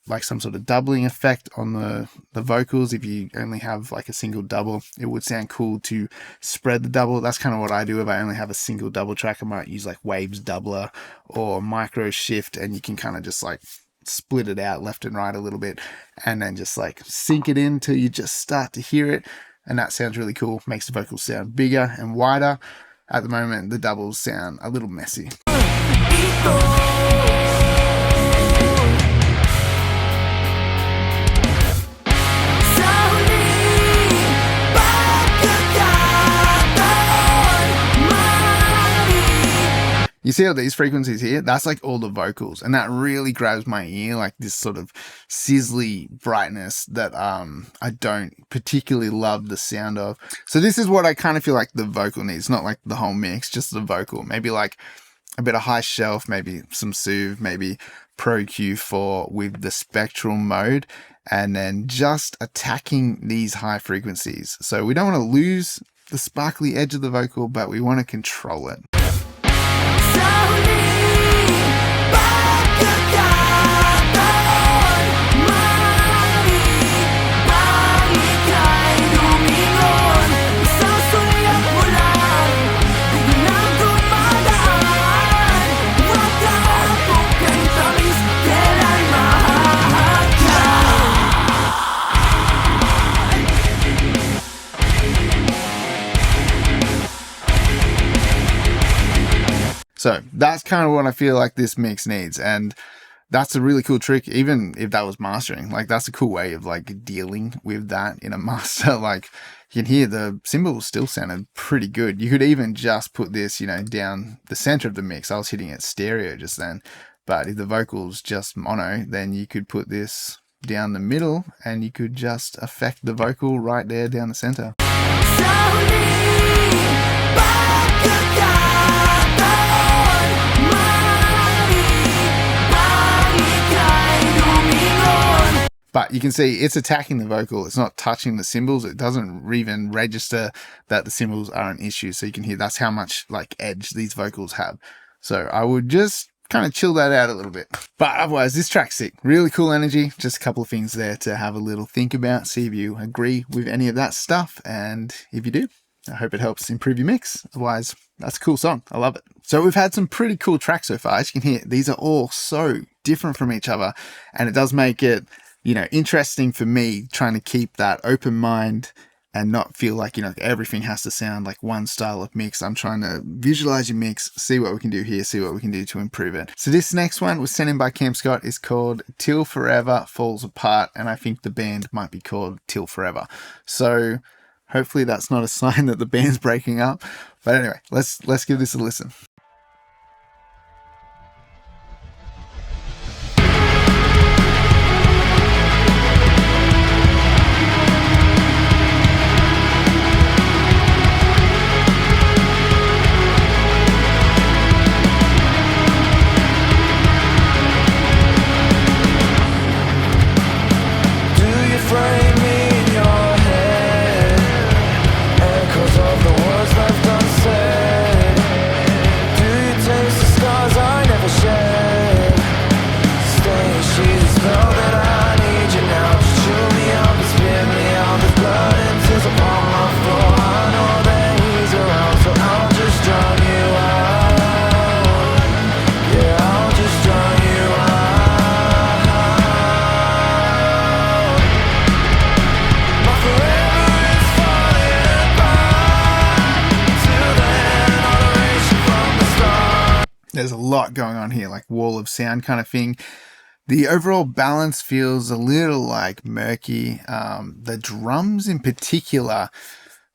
Speaker 1: like some sort of doubling effect on the vocals. If you only have like a single double, it would sound cool to spread the double. That's kind of what I do if I only have a single double track. I might use like waves doubler or micro shift, and you can kind of just like split it out left and right a little bit and then just like sync it in till you just start to hear it. And that sounds really cool. Makes the vocals sound bigger and wider. At the moment, the doubles sound a little messy. You see all these frequencies here? That's like all the vocals, and that really grabs my ear, like this sort of sizzly brightness that I don't particularly love the sound of. So this is what I kind of feel like the vocal needs, not like the whole mix, just the vocal. Maybe like a bit of high shelf, maybe some soothe, maybe Pro Q4 with the spectral mode, and then just attacking these high frequencies. So we don't want to lose the sparkly edge of the vocal, but we want to control it. So that's kind of what I feel like this mix needs. And that's a really cool trick, even if that was mastering. Like, that's a cool way of like dealing with that in a master. Like, you can hear the cymbals still sounded pretty good. You could even just put this, you know, down the center of the mix. I was hitting it stereo just then. But if the vocal's just mono, then you could put this down the middle and you could just affect the vocal right there down the center. But you can see it's attacking the vocal. It's not touching the cymbals. It doesn't even register that the cymbals are an issue. So you can hear that's how much like edge these vocals have. So I would just kind of chill that out a little bit. But otherwise, this track's sick. Really cool energy. Just a couple of things there to have a little think about. See if you agree with any of that stuff. And if you do, I hope it helps improve your mix. Otherwise, that's a cool song. I love it. So we've had some pretty cool tracks so far. As you can hear, these are all so different from each other. And it does make it, you know, interesting for me trying to keep that open mind and not feel like, you know, everything has to sound like one style of mix. I'm trying to visualize your mix, see what we can do here, see what we can do to improve it. So this next one was sent in by Cam Scott, is called Till Forever Falls Apart. And I think the band might be called Till Forever. So hopefully that's not a sign that the band's breaking up. But anyway, let's give this a listen. There's a lot going on here, like wall of sound kind of thing. The overall balance feels a little like murky. The drums in particular,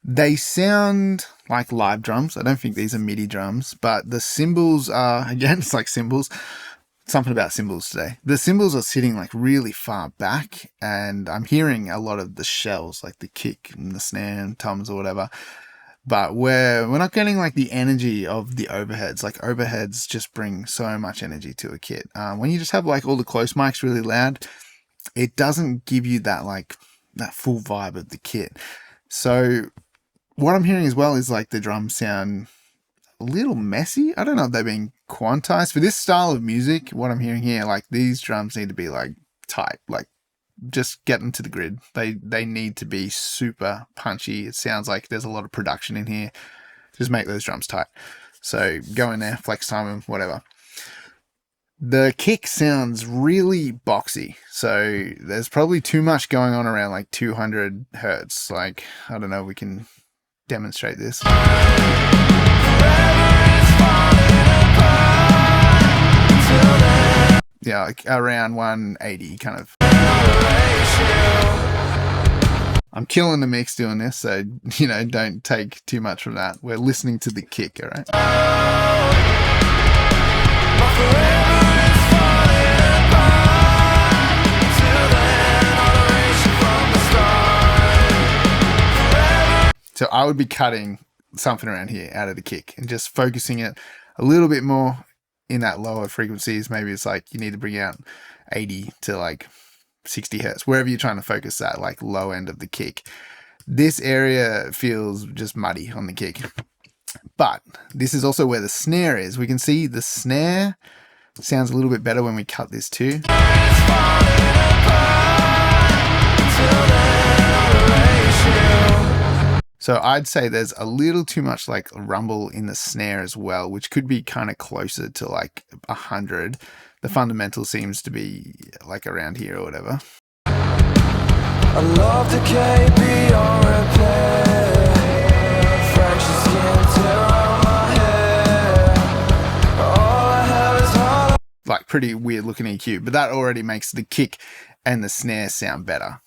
Speaker 1: they sound like live drums. I don't think these are MIDI drums, but the cymbals are, again, it's like cymbals. Something about cymbals today. The cymbals are sitting like really far back, and I'm hearing a lot of the shells, like the kick and the snare and toms or whatever. But we're not getting like the energy of the overheads. Like overheads just bring so much energy to a kit. When you just have like all the close mics really loud, it doesn't give you that like that full vibe of the kit. So what I'm hearing as well is like the drums sound a little messy. I don't know if they're being quantized for this style of music. What I'm hearing here, like these drums need to be like tight, like just get them to the grid. They need to be super punchy. It sounds like there's a lot of production in here. Just make those drums tight. So go in there, flex time them, whatever. The kick sounds really boxy. So there's probably too much going on around like 200 hertz. Like, I don't know if we can demonstrate this. Yeah, like around 180 kind of. I'm killing the mix doing this, so, you know, don't take too much from that. We're listening to the kick, all right? So I would be cutting something around here out of the kick and just focusing it a little bit more in that lower frequencies. Maybe it's like you need to bring out 80 to like 60 hertz, wherever you're trying to focus that like low end of the kick. This area feels just muddy on the kick. But this is also where the snare is. We can see the snare sounds a little bit better when we cut this too. So I'd say there's a little too much like rumble in the snare as well, which could be kind of closer to like 100. The fundamental seems to be like around here or whatever.
Speaker 2: I love the KB on repair. Fractured skin tear on my hair. All I have is hollow.
Speaker 1: Like pretty weird looking EQ, but that already makes the kick and the snare sound better.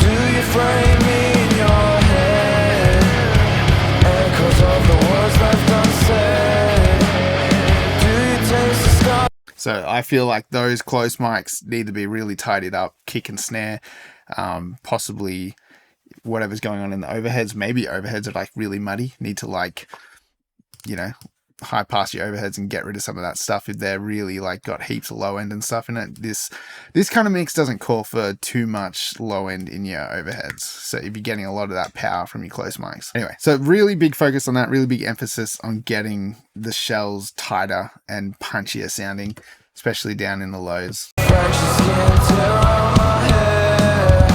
Speaker 2: Do you frame me in your head? Echoes of the words left unsaid. Do you taste the sky?
Speaker 1: So I feel like those close mics need to be really tidied up, kick and snare, possibly whatever's going on in the overheads. Maybe overheads are like really muddy, need to like, you know, high pass your overheads and get rid of some of that stuff if they're really like got heaps of low end and stuff in it. This kind of mix doesn't call for too much low end in your overheads, so if you're getting a lot of that power from your close mics. Anyway, so really big focus on that, really big emphasis on getting the shells tighter and punchier sounding, especially down in the lows.
Speaker 2: Fractured skin tear on my hair.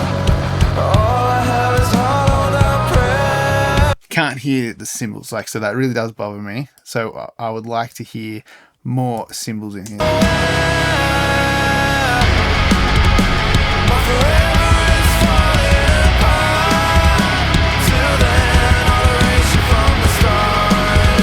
Speaker 2: All I have is hollowed out prayer.
Speaker 1: Can't hear the cymbals, like, so that really does bother me. So I would like to hear more cymbals in here.
Speaker 2: My forever is falling apart. Till then, adoration from the start.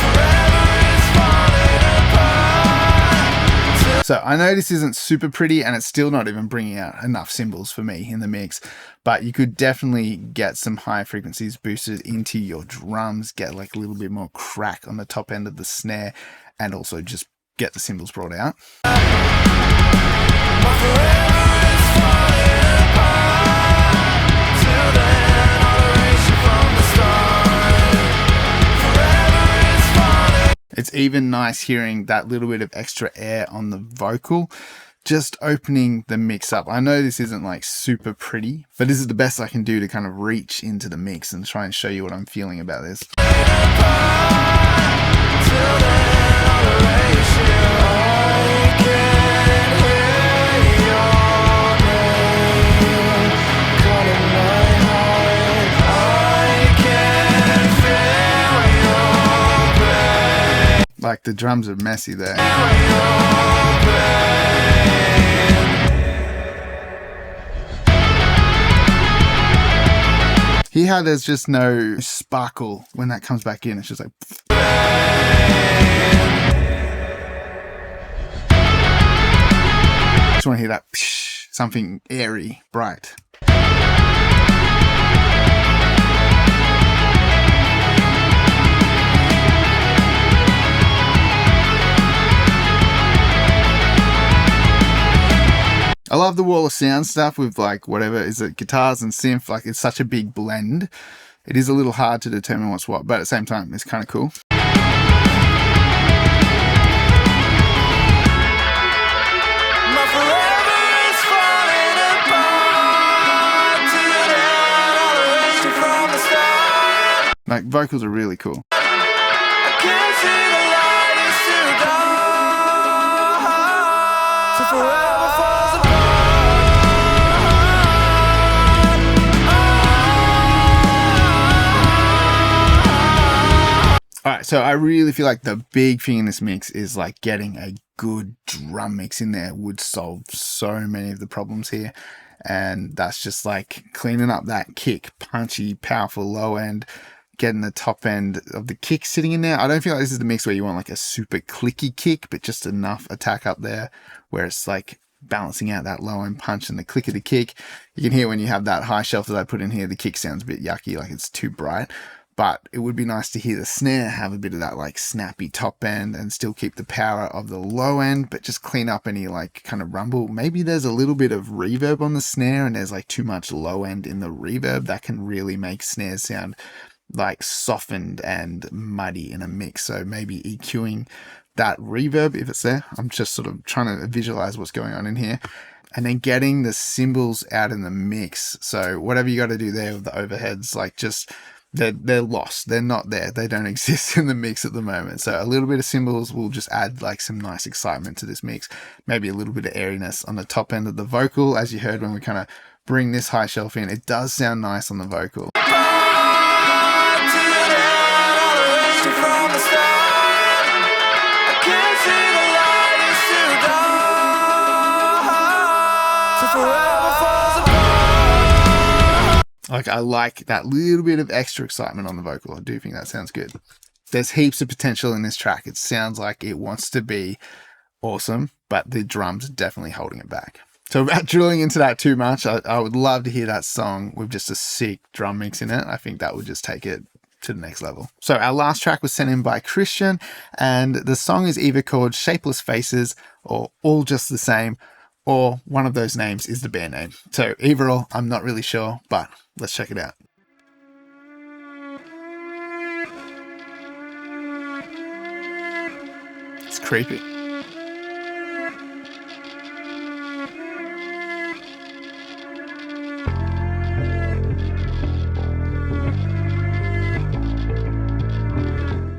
Speaker 2: Forever is falling apart.
Speaker 1: So I know this isn't super pretty and it's still not even bringing out enough cymbals for me in the mix, but you could definitely get some high frequencies boosted into your drums, get like a little bit more crack on the top end of the snare, and also just get the cymbals brought out.
Speaker 2: My forever is falling apart. Till then, adoration from the start. Forever is falling.
Speaker 1: It's even nice hearing that little bit of extra air on the vocal, just opening the mix up. I know this isn't like super pretty, but this is the best I can do to kind of reach into the mix and try and show you what I'm feeling about this. Like the drums are messy there. He how there's just no sparkle when that comes back in? It's just like... Just want to hear that, something airy, bright. I love the wall of sound stuff with like whatever, is it guitars and synth? Like it's such a big blend. It is a little hard to determine what's what, but at the same time, it's kind of cool. Like vocals are really cool. Alright, so I really feel like the big thing in this mix is like getting a good drum mix in there would solve so many of the problems here. And that's just like cleaning up that kick, punchy, powerful low end, getting the top end of the kick sitting in there. I don't feel like this is the mix where you want like a super clicky kick, but just enough attack up there where it's like balancing out that low end punch and the click of the kick. You can hear when you have that high shelf that I put in here, the kick sounds a bit yucky, like it's too bright. But it would be nice to hear the snare have a bit of that like snappy top end and still keep the power of the low end, but just clean up any like kind of rumble. Maybe there's a little bit of reverb on the snare and there's like too much low end in the reverb. That can really make snares sound like softened and muddy in a mix. So maybe EQing that reverb if it's there. I'm just sort of trying to visualize what's going on in here. And then getting the cymbals out in the mix. So whatever you got to do there with the overheads, like just... They're lost. They're not there. They don't exist in the mix at the moment. So a little bit of cymbals will just add like some nice excitement to this mix. Maybe a little bit of airiness on the top end of the vocal. As you heard when we kind of bring this high shelf in, it does sound nice on the vocal. Like, I like that little bit of extra excitement on the vocal. I do think that sounds good. There's heaps of potential in this track. It sounds like it wants to be awesome, but the drums are definitely holding it back. So without drilling into that too much, I would love to hear that song with just a sick drum mix in it. I think that would just take it to the next level. So our last track was sent in by Christian, and the song is either called Shapeless Faces or All Just the Same, or one of those names is the band name. So either or, I'm not really sure, but let's check it out. It's creepy.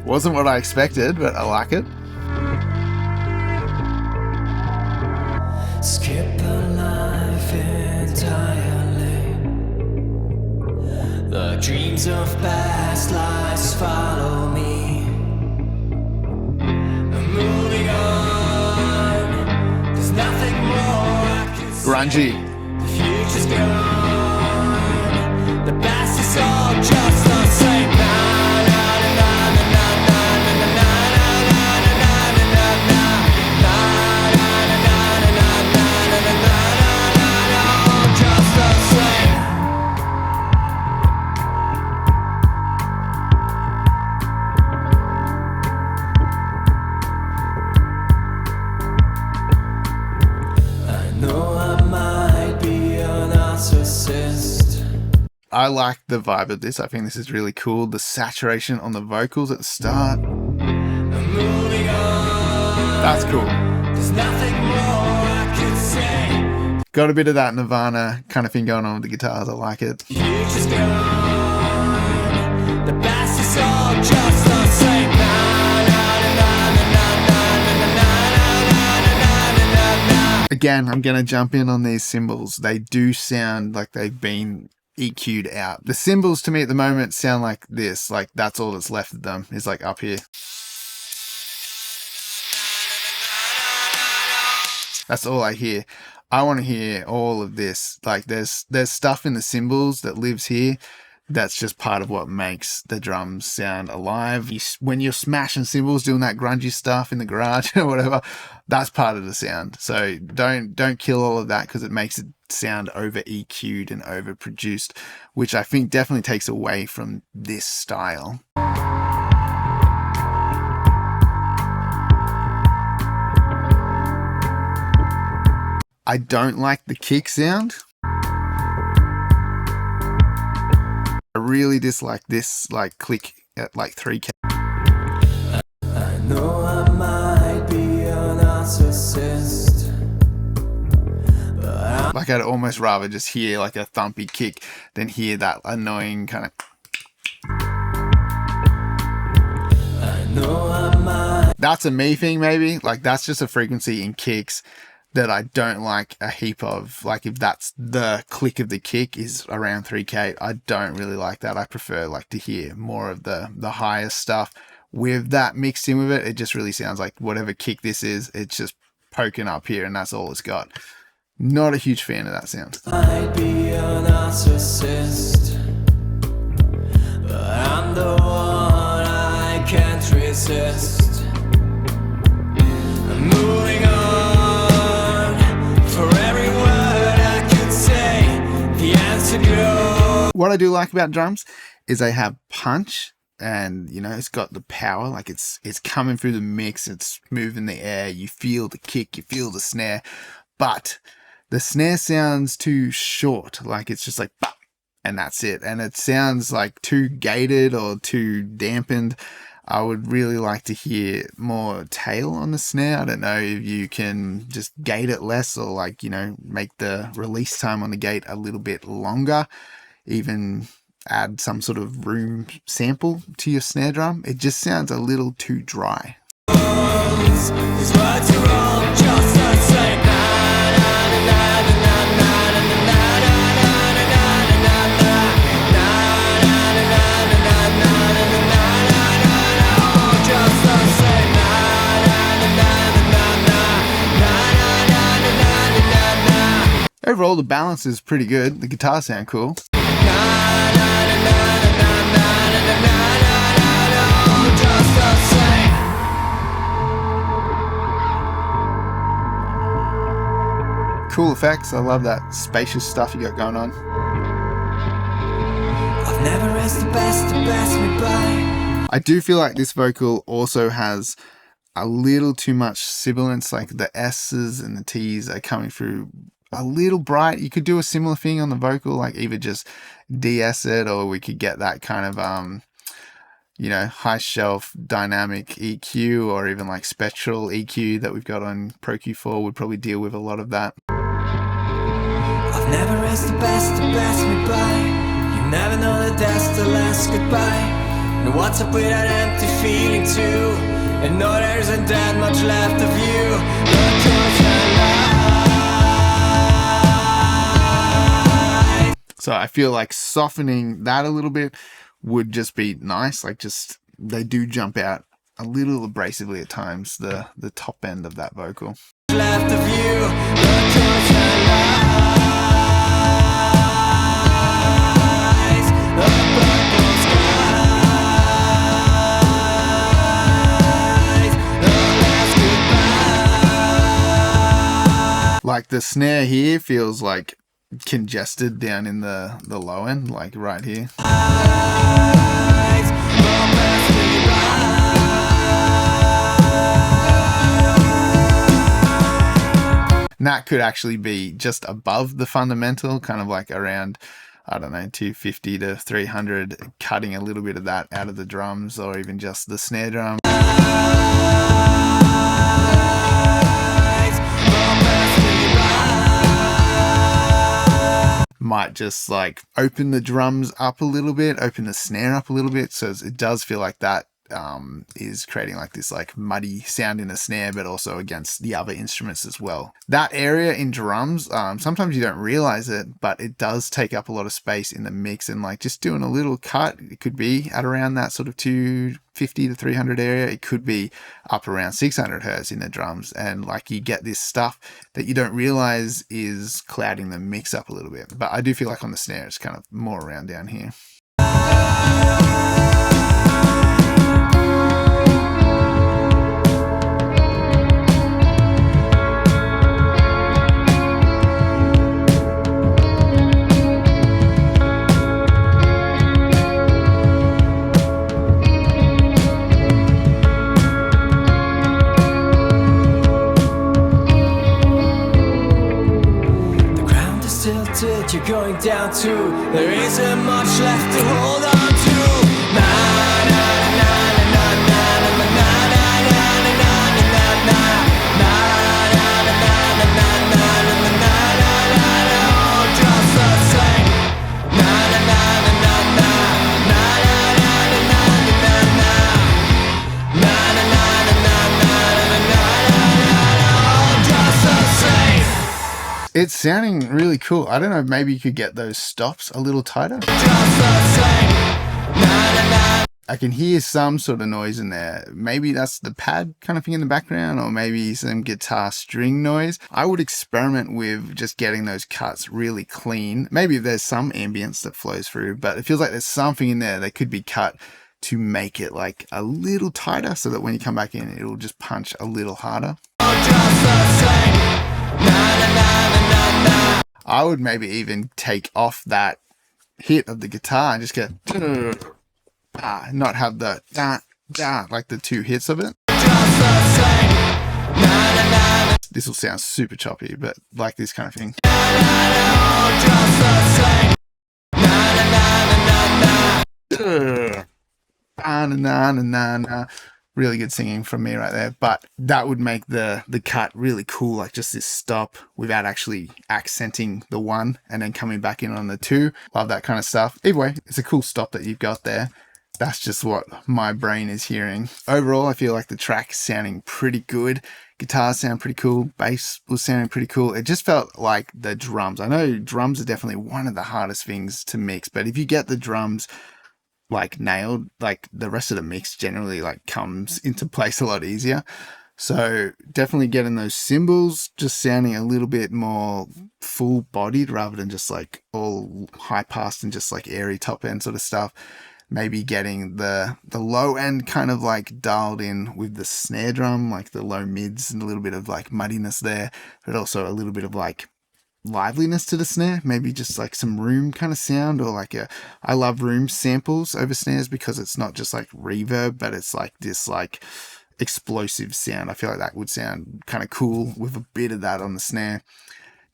Speaker 1: Wasn't what I expected, but I like it.
Speaker 2: Skip a life entirely. The dreams of past lives follow me. I'm moving on. There's nothing more I can say.
Speaker 1: Grungy.
Speaker 2: The future's gone. The past is all just the same.
Speaker 1: I like the vibe of this. I think this is really cool. The saturation on the vocals at the start. That's cool. Got a bit of that Nirvana kind of thing going on with the guitars. I like it. Again, I'm going to jump in on these cymbals. They do sound like they've been EQ'd out. The cymbals to me at the moment sound like this, like that's all that's left of them is like up here. That's all I hear. I want to hear all of this. Like there's stuff in the cymbals that lives here that's just part of what makes the drums sound alive. When you're smashing cymbals, doing that grungy stuff in the garage or whatever, that's part of the sound. So don't kill all of that, because it makes it sound over EQ'd and over produced, which I think definitely takes away from this style. I don't like the kick sound. I really dislike this like click at like 3K.
Speaker 2: I know I might be a narcissist.
Speaker 1: Like I'd almost rather just hear like a thumpy kick than hear that annoying kind of.
Speaker 2: I know I might.
Speaker 1: That's a me thing maybe. Like that's just a frequency in kicks that I don't like a heap of. Like if that's the click of the kick is around 3K, I don't really like that. I prefer like to hear more of the higher stuff with that mixed in with it. It just really sounds like whatever kick this is, it's just poking up here and that's all it's got. Not a huge fan of that sound.
Speaker 2: Might be a narcissist, but I'm the one I can't resist. I'm moving on. For every word I could say, the answer goes.
Speaker 1: What I do like about drums is they have punch, and you know it's got the power. Like it's coming through the mix, it's moving the air. You feel the kick, you feel the snare, but the snare sounds too short. Like it's just like bah, and that's it. And it sounds like too gated or too dampened. I would really like to hear more tail on the snare. I don't know if you can just gate it less, or like, you know, make the release time on the gate a little bit longer. Even add some sort of room sample to your snare drum. It just sounds a little too dry.
Speaker 2: These words are all just the same.
Speaker 1: Overall, the balance is pretty good. The guitars sound cool. Cool effects. I love that spacious stuff you got going on.
Speaker 2: I've never asked the best to pass me by.
Speaker 1: I do feel like this vocal also has a little too much sibilance, like the S's and the T's are coming through a little bright. You could do a similar thing on the vocal, like either just de-S it, or we could get that kind of you know, high shelf dynamic EQ, or even like spectral EQ that we've got on Pro Q4 would probably deal with a lot of that.
Speaker 2: I've never asked the best to pass me by. You never know the death's the last goodbye. And what's up with that empty feeling too? And no, there isn't that much left of you.
Speaker 1: So I feel like softening that a little bit would just be nice. Like just, they do jump out a little abrasively at times, the top end of that vocal.
Speaker 2: Left of you.
Speaker 1: Like the snare here feels like congested down in the low end, like right here. And that could actually be just above the fundamental, kind of like around, I don't know, 250 to 300, cutting a little bit of that out of the drums, or even just the snare drum. Might just like open the drums up a little bit, open the snare up a little bit, so it does feel like that is creating like this like muddy sound in the snare, but also against the other instruments as well. That area in drums, sometimes you don't realize it, but it does take up a lot of space in the mix. And like just doing a little cut, it could be at around that sort of 250 to 300 area. It could be up around 600 hertz in the drums, and like you get this stuff that you don't realize is clouding the mix up a little bit. But I do feel like on the snare it's kind of more around down here.
Speaker 2: You're going down to, there isn't much left to hold on to. Na na na na na na na na na na na na na all just the same. Na na na na na na na na na na na na all just the same.
Speaker 1: It's sounding really cool. I don't know, maybe you could get those stops a little tighter. I can hear some sort of noise in there. Maybe that's the pad kind of thing in the background, or maybe some guitar string noise. I would experiment with just getting those cuts really clean. Maybe there's some ambience that flows through, but it feels like there's something in there that could be cut to make it like a little tighter so that when you come back in, it'll just punch a little harder. I would maybe even take off that hit of the guitar and just get not have the like the two hits of it. This will sound super choppy, but like this kind of thing. Really good singing from me right there, but that would make the cut really cool, like just this stop without actually accenting the one and then coming back in on the two. Love that kind of stuff. Either way, it's a cool stop that you've got there. That's just what my brain is hearing. Overall, I feel like the track's sounding pretty good. Guitars sound pretty cool. Bass was sounding pretty cool. It just felt like the drums. I know drums are definitely one of the hardest things to mix, but if you get the drums like nailed, like the rest of the mix generally like comes into place a lot easier. So definitely getting those cymbals just sounding a little bit more full bodied rather than just like all high passed and just like airy top end sort of stuff. Maybe getting the low end kind of like dialed in with the snare drum, like the low mids and a little bit of like muddiness there, but also a little bit of like liveliness to the snare, maybe just like some room kind of sound, or like I love room samples over snares because it's not just like reverb, but it's like this like explosive sound. I feel like that would sound kind of cool with a bit of that on the snare.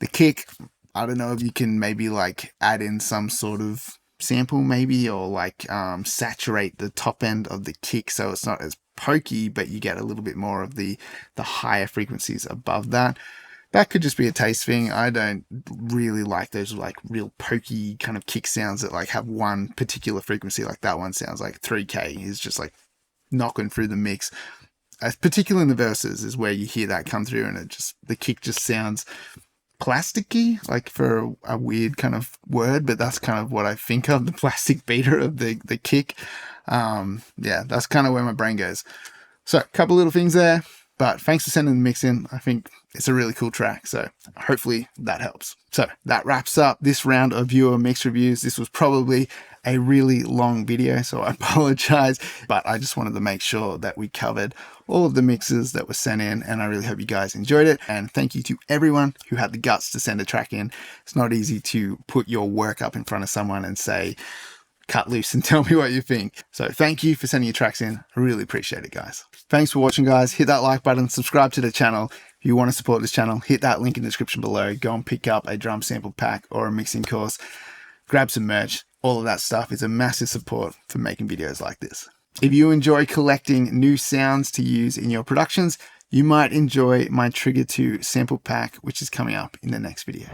Speaker 1: The kick, I don't know if you can maybe like add in some sort of sample maybe, or like saturate the top end of the kick so it's not as pokey, but you get a little bit more of the higher frequencies above that. That could just be a taste thing. I don't really like those like real pokey kind of kick sounds that like have one particular frequency. Like that one sounds like 3K is just like knocking through the mix. Particularly in the verses is where you hear that come through, and it just, the kick just sounds plasticky, like for a weird kind of word, but that's kind of what I think of, the plastic beater of the kick. Yeah, that's kind of where my brain goes. So a couple little things there. But thanks for sending the mix in. I think it's a really cool track, so hopefully that helps. So that wraps up this round of viewer mix reviews. This was probably a really long video, so I apologize, but I just wanted to make sure that we covered all of the mixes that were sent in, and I really hope you guys enjoyed it. And thank you to everyone who had the guts to send a track in. It's not easy to put your work up in front of someone and say, cut loose and tell me what you think. So thank you for sending your tracks in. I really appreciate it, guys. Thanks for watching, guys. Hit that like button, subscribe to the channel. If you want to support this channel, hit that link in the description below. Go and pick up a drum sample pack or a mixing course. Grab some merch. All of that stuff is a massive support for making videos like this. If you enjoy collecting new sounds to use in your productions, you might enjoy my Trigger 2 sample pack, which is coming up in the next video.